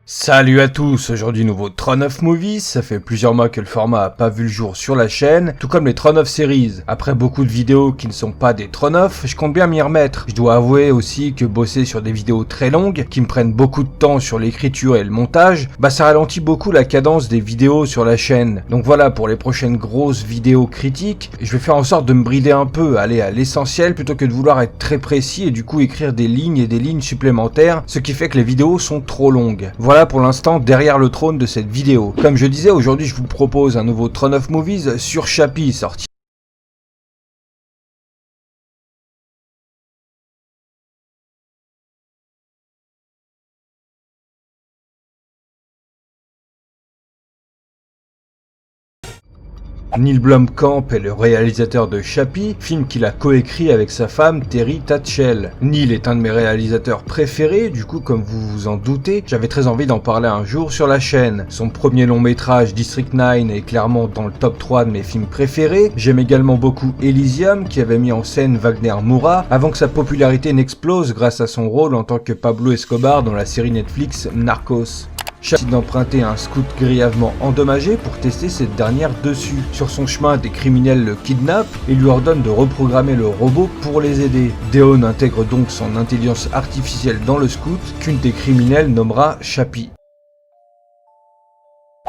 Salut à tous, aujourd'hui nouveau Tron of Movies, ça fait plusieurs mois que le format a pas vu le jour sur la chaîne, tout comme les Tron of Series. Après beaucoup de vidéos qui ne sont pas des Tron of, je compte bien m'y remettre. Je dois avouer aussi que bosser sur des vidéos très longues, qui me prennent beaucoup de temps sur l'écriture et le montage, ça ralentit beaucoup la cadence des vidéos sur la chaîne. Donc voilà, pour les prochaines grosses vidéos critiques, je vais faire en sorte de me brider un peu, aller à l'essentiel plutôt que de vouloir être très précis et du coup écrire des lignes et des lignes supplémentaires, ce qui fait que les vidéos sont trop longues. Voilà pour l'instant derrière le trône de cette vidéo. Comme je disais, aujourd'hui je vous propose un nouveau Tron of Movies sur Chappie, sorti Neil Blomkamp est le réalisateur de Chappie, film qu'il a coécrit avec sa femme Terry Tatchell. Neil est un de mes réalisateurs préférés, du coup comme vous vous en doutez, j'avais très envie d'en parler un jour sur la chaîne. Son premier long métrage District 9 est clairement dans le top 3 de mes films préférés. J'aime également beaucoup Elysium qui avait mis en scène Wagner Moura avant que sa popularité n'explose grâce à son rôle en tant que Pablo Escobar dans la série Netflix Narcos. Chappie d'emprunter un scout grièvement endommagé pour tester cette dernière dessus. Sur son chemin, des criminels le kidnappent et lui ordonnent de reprogrammer le robot pour les aider. Deon intègre donc son intelligence artificielle dans le scout qu'une des criminels nommera Chappie.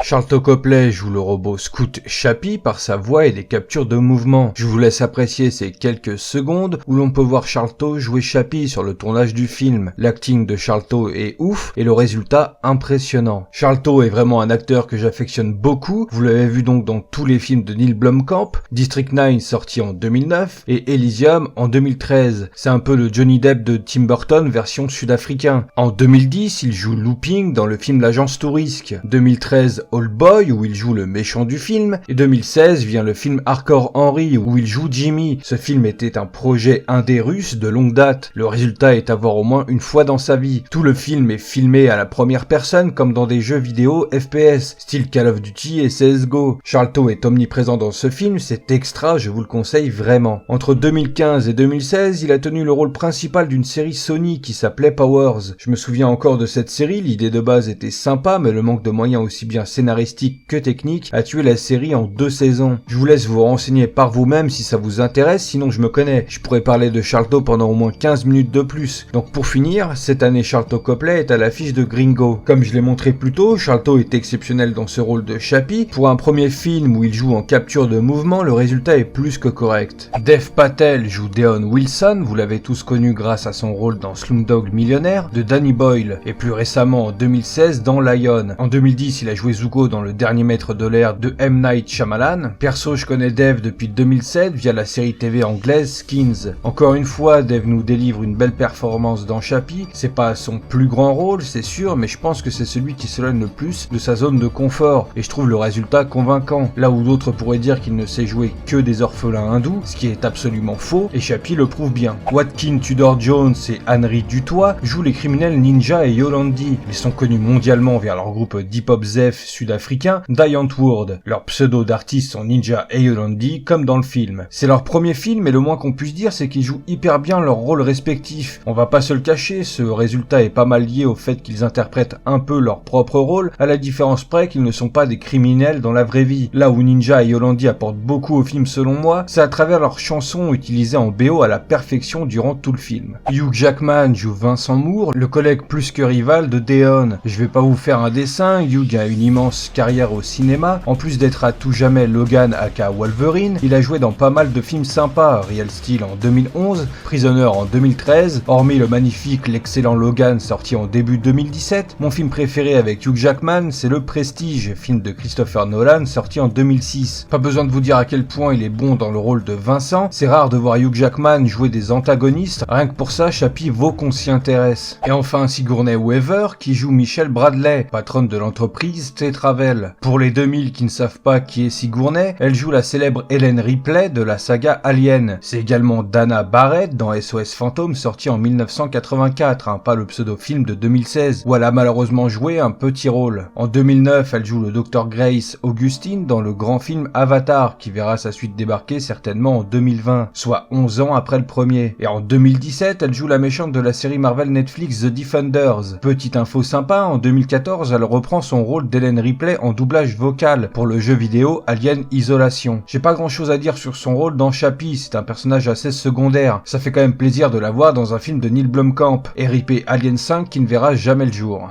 Sharlto Copley joue le robot Scout Chappie par sa voix et les captures de mouvement. Je vous laisse apprécier ces quelques secondes où l'on peut voir Sharlto jouer Chappie sur le tournage du film. L'acting de Sharlto est ouf et le résultat impressionnant. Sharlto est vraiment un acteur que j'affectionne beaucoup. Vous l'avez vu donc dans tous les films de Neil Blomkamp, District 9 sorti en 2009 et Elysium en 2013. C'est un peu le Johnny Depp de Tim Burton version sud-africain. En 2010, il joue Looping dans le film L'Agence Touriste. 2013, Old Boy où il joue le méchant du film, et 2016 vient le film Hardcore Henry où il joue Jimmy. Ce film était un projet indé russe de longue date. Le résultat est à voir au moins une fois dans sa vie. Tout le film est filmé à la première personne comme dans des jeux vidéo FPS, style Call of Duty et CSGO. Sharlto est omniprésent dans ce film, c'est extra, je vous le conseille vraiment. Entre 2015 et 2016, il a tenu le rôle principal d'une série Sony qui s'appelait Powers. Je me souviens encore de cette série, l'idée de base était sympa mais le manque de moyens aussi bien scénaristique que technique a tué la série en 2 saisons. Je vous laisse vous renseigner par vous-même si ça vous intéresse, sinon je me connais. Je pourrais parler de Sharlto pendant au moins 15 minutes de plus. Donc pour finir, cette année Sharlto Copley est à l'affiche de Gringo. Comme je l'ai montré plus tôt, Sharlto est exceptionnel dans ce rôle de Chappie. Pour un premier film où il joue en capture de mouvement, le résultat est plus que correct. Dev Patel joue Deon Wilson, vous l'avez tous connu grâce à son rôle dans Slumdog Millionnaire, de Danny Boyle, et plus récemment en 2016 dans Lion. En 2010, il a joué Zuko dans Le Dernier Maître de l'Air de M. Night Shyamalan. Perso, je connais Dev depuis 2007 via la série TV anglaise Skins. Encore une fois, Dev nous délivre une belle performance dans Chappie. C'est pas son plus grand rôle, c'est sûr, mais je pense que c'est celui qui s'éloigne le plus de sa zone de confort, et je trouve le résultat convaincant. Là où d'autres pourraient dire qu'il ne sait jouer que des orphelins hindous, ce qui est absolument faux, et Chappie le prouve bien. Watkin Tudor Jones et Henry Dutoit jouent les criminels Ninja et Yolandi. Ils sont connus mondialement via leur groupe d'hip-hop Zef sud-africain, Giant World. Leurs pseudos d'artistes sont Ninja et Yolandi, comme dans le film. C'est leur premier film et le moins qu'on puisse dire c'est qu'ils jouent hyper bien leurs rôles respectifs. On va pas se le cacher, ce résultat est pas mal lié au fait qu'ils interprètent un peu leur propre rôle, à la différence près qu'ils ne sont pas des criminels dans la vraie vie. Là où Ninja et Yolandi apportent beaucoup au film selon moi, c'est à travers leurs chansons utilisées en BO à la perfection durant tout le film. Hugh Jackman joue Vincent Moore, le collègue plus que rival de Deon. Je vais pas vous faire un dessin, Hugh a une immense carrière au cinéma. En plus d'être à tout jamais Logan aka Wolverine, il a joué dans pas mal de films sympas, Real Steel en 2011, Prisoner en 2013, hormis le magnifique, l'excellent Logan sorti en début 2017, mon film préféré avec Hugh Jackman, c'est Le Prestige, film de Christopher Nolan sorti en 2006. Pas besoin de vous dire à quel point il est bon dans le rôle de Vincent, c'est rare de voir Hugh Jackman jouer des antagonistes, rien que pour ça, Chappie vaut qu'on s'y intéresse. Et enfin Sigourney Weaver qui joue Michelle Bradley, patronne de l'entreprise Tetra Ravel. Pour les 2000 qui ne savent pas qui est Sigourney, elle joue la célèbre Ellen Ripley de la saga Alien. C'est également Dana Barrett dans SOS Fantôme sorti en 1984, pas le pseudo-film de 2016, où elle a malheureusement joué un petit rôle. En 2009, elle joue le Dr Grace Augustine dans le grand film Avatar, qui verra sa suite débarquer certainement en 2020, soit 11 ans après le premier. Et en 2017, elle joue la méchante de la série Marvel Netflix The Defenders. Petite info sympa, en 2014, elle reprend son rôle d'Ellen Ripley en doublage vocal pour le jeu vidéo Alien Isolation. J'ai pas grand chose à dire sur son rôle dans Chappie, c'est un personnage assez secondaire. Ça fait quand même plaisir de la voir dans un film de Neil Blomkamp, RIP Alien 5 qui ne verra jamais le jour.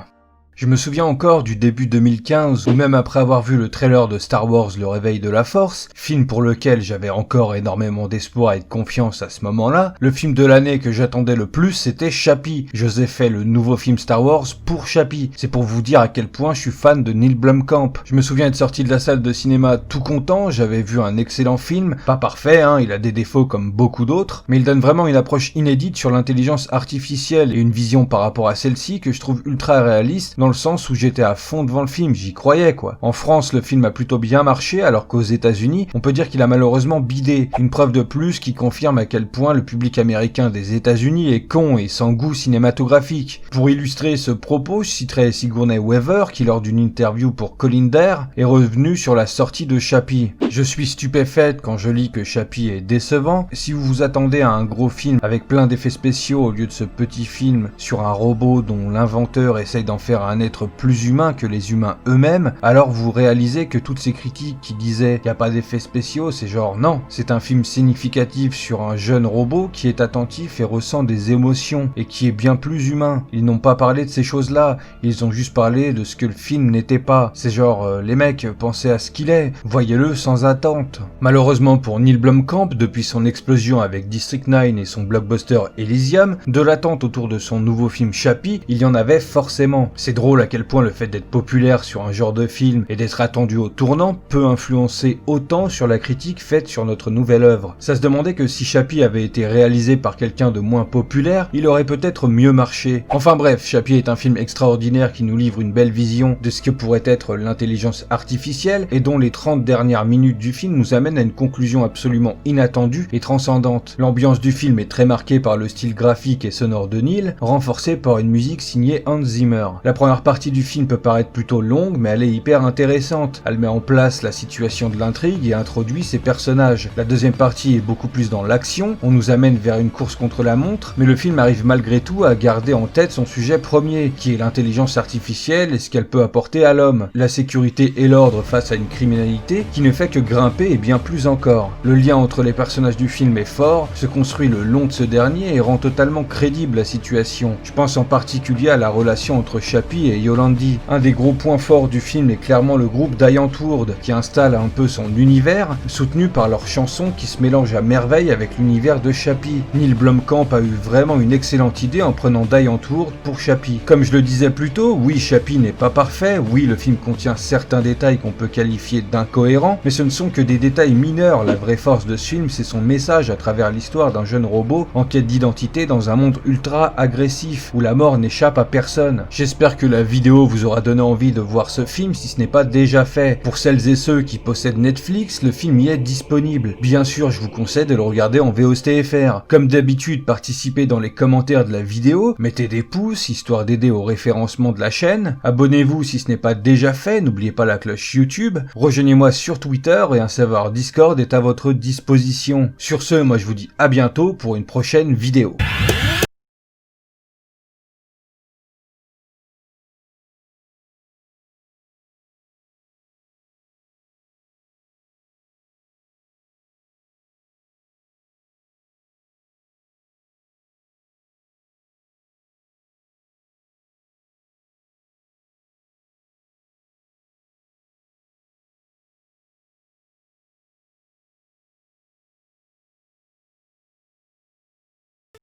Je me souviens encore du début 2015 où même après avoir vu le trailer de Star Wars Le Réveil de la Force, film pour lequel j'avais encore énormément d'espoir et de confiance à ce moment-là, le film de l'année que j'attendais le plus c'était Chappie. J'osais fait le nouveau film Star Wars pour Chappie. C'est pour vous dire à quel point je suis fan de Neil Blomkamp. Je me souviens être sorti de la salle de cinéma tout content, j'avais vu un excellent film, pas parfait, il a des défauts comme beaucoup d'autres, mais il donne vraiment une approche inédite sur l'intelligence artificielle et une vision par rapport à celle-ci que je trouve ultra réaliste dans le sens où j'étais à fond devant le film, j'y croyais quoi. En France, le film a plutôt bien marché, alors qu'aux États-Unis, on peut dire qu'il a malheureusement bidé. Une preuve de plus qui confirme à quel point le public américain des États-Unis est con et sans goût cinématographique. Pour illustrer ce propos, je citerai Sigourney Weaver qui, lors d'une interview pour Collider, est revenue sur la sortie de Chappie. Je suis stupéfaite quand je lis que Chappie est décevant. Si vous vous attendez à un gros film avec plein d'effets spéciaux au lieu de ce petit film sur un robot dont l'inventeur essaye d'en faire un être plus humain que les humains eux-mêmes, alors vous réalisez que toutes ces critiques qui disaient qu'il n'y a pas d'effets spéciaux, c'est genre non, c'est un film significatif sur un jeune robot qui est attentif et ressent des émotions et qui est bien plus humain. Ils n'ont pas parlé de ces choses-là, ils ont juste parlé de ce que le film n'était pas. C'est genre les mecs, pensez à ce qu'il est, voyez-le sans attente. Malheureusement pour Neil Blomkamp, depuis son explosion avec District 9 et son blockbuster Elysium, de l'attente autour de son nouveau film Chappie, il y en avait forcément. C'est drôle à quel point le fait d'être populaire sur un genre de film et d'être attendu au tournant peut influencer autant sur la critique faite sur notre nouvelle œuvre. Ça se demandait que si Chappie avait été réalisé par quelqu'un de moins populaire, il aurait peut-être mieux marché. Enfin bref, Chappie est un film extraordinaire qui nous livre une belle vision de ce que pourrait être l'intelligence artificielle et dont les 30 dernières minutes du film nous amènent à une conclusion absolument inattendue et transcendante. L'ambiance du film est très marquée par le style graphique et sonore de Neil, renforcé par une musique signée Hans Zimmer. La première partie du film peut paraître plutôt longue, mais elle est hyper intéressante. Elle met en place la situation de l'intrigue et introduit ses personnages. La deuxième partie est beaucoup plus dans l'action, on nous amène vers une course contre la montre, mais le film arrive malgré tout à garder en tête son sujet premier, qui est l'intelligence artificielle et ce qu'elle peut apporter à l'homme. La sécurité et l'ordre face à une criminalité qui ne fait que grimper et bien plus encore. Le lien entre les personnages du film est fort, se construit le long de ce dernier et rend totalement crédible la situation. Je pense en particulier à la relation entre Chappie et Yolandi. Un des gros points forts du film est clairement le groupe Diane Tourde, qui installe un peu son univers, soutenu par leurs chansons qui se mélangent à merveille avec l'univers de Chappie. Neil Blomkamp a eu vraiment une excellente idée en prenant Diane Tourde pour Chappie. Comme je le disais plus tôt, oui, Chappie n'est pas parfait, oui, le film contient certains détails qu'on peut qualifier d'incohérents, mais ce ne sont que des détails mineurs. La vraie force de ce film, c'est son message à travers l'histoire d'un jeune robot en quête d'identité dans un monde ultra agressif, où la mort n'échappe à personne. J'espère que la vidéo vous aura donné envie de voir ce film si ce n'est pas déjà fait. Pour celles et ceux qui possèdent Netflix, le film y est disponible. Bien sûr, je vous conseille de le regarder en VOSTFR. Comme d'habitude, participez dans les commentaires de la vidéo, mettez des pouces histoire d'aider au référencement de la chaîne. Abonnez-vous si ce n'est pas déjà fait, n'oubliez pas la cloche YouTube. Rejoignez-moi sur Twitter et un serveur Discord est à votre disposition. Sur ce, moi je vous dis à bientôt pour une prochaine vidéo.